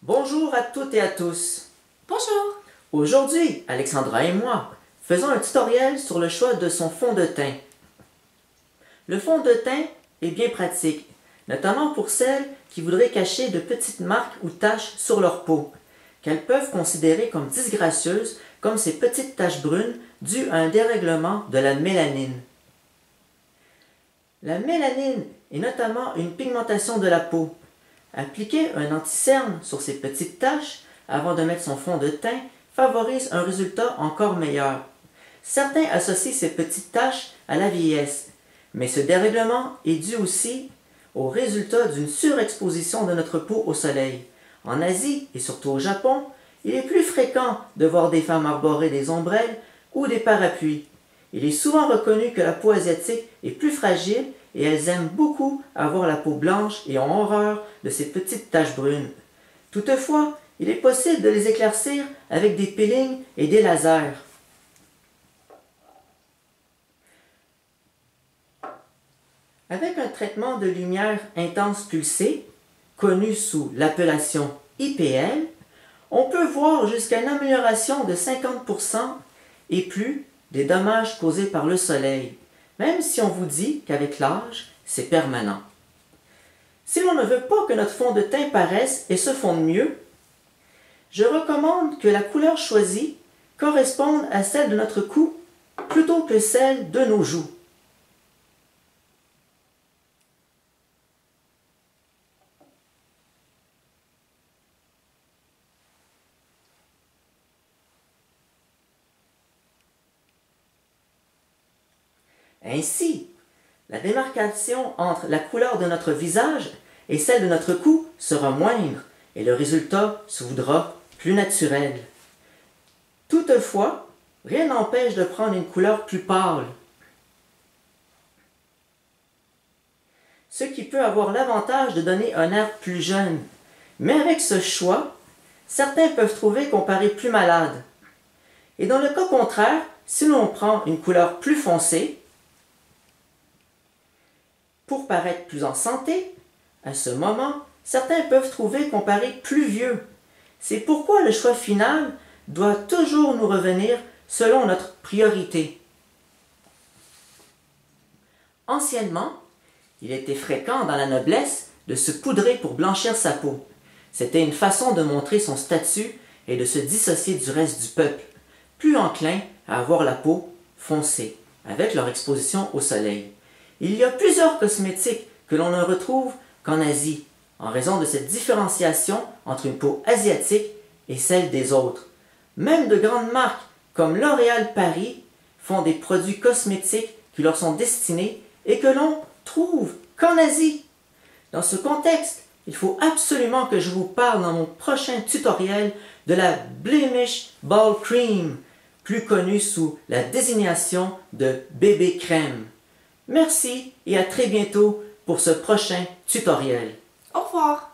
Bonjour à toutes et à tous. Bonjour. Aujourd'hui, Alexandra et moi faisons un tutoriel sur le choix de son fond de teint. Le fond de teint est bien pratique, notamment pour celles qui voudraient cacher de petites marques ou taches sur leur peau, qu'elles peuvent considérer comme disgracieuses, comme ces petites taches brunes dues à un dérèglement de la mélanine. La mélanine est notamment une pigmentation de la peau. Appliquer un anti-cerne sur ces petites taches avant de mettre son fond de teint favorise un résultat encore meilleur. Certains associent ces petites taches à la vieillesse, mais ce dérèglement est dû aussi au résultat d'une surexposition de notre peau au soleil. En Asie et surtout au Japon, il est plus fréquent de voir des femmes arborer des ombrelles ou des parapluies. Il est souvent reconnu que la peau asiatique est plus fragile et elles aiment beaucoup avoir la peau blanche et ont horreur de ces petites taches brunes. Toutefois, il est possible de les éclaircir avec des peelings et des lasers. Avec un traitement de lumière intense pulsée, connu sous l'appellation IPL, on peut voir jusqu'à une amélioration de 50% et plus des dommages causés par le soleil, même si on vous dit qu'avec l'âge, c'est permanent. Si l'on ne veut pas que notre fond de teint paraisse et se fonde mieux, je recommande que la couleur choisie corresponde à celle de notre cou plutôt que celle de nos joues. Ainsi, la démarcation entre la couleur de notre visage et celle de notre cou sera moindre et le résultat se voudra plus naturel. Toutefois, rien n'empêche de prendre une couleur plus pâle, ce qui peut avoir l'avantage de donner un air plus jeune. Mais avec ce choix, certains peuvent trouver qu'on paraît plus malade. Et dans le cas contraire, si l'on prend une couleur plus foncée, pour paraître plus en santé, à ce moment, certains peuvent trouver qu'on paraît plus vieux. C'est pourquoi le choix final doit toujours nous revenir selon notre priorité. Anciennement, il était fréquent dans la noblesse de se poudrer pour blanchir sa peau. C'était une façon de montrer son statut et de se dissocier du reste du peuple, plus enclin à avoir la peau foncée, avec leur exposition au soleil. Il y a plusieurs cosmétiques que l'on ne retrouve qu'en Asie, en raison de cette différenciation entre une peau asiatique et celle des autres. Même de grandes marques comme L'Oréal Paris font des produits cosmétiques qui leur sont destinés et que l'on trouve qu'en Asie. Dans ce contexte, il faut absolument que je vous parle dans mon prochain tutoriel de la Blemish Ball Cream, plus connue sous la désignation de bébé crème. Merci et à très bientôt pour ce prochain tutoriel. Au revoir.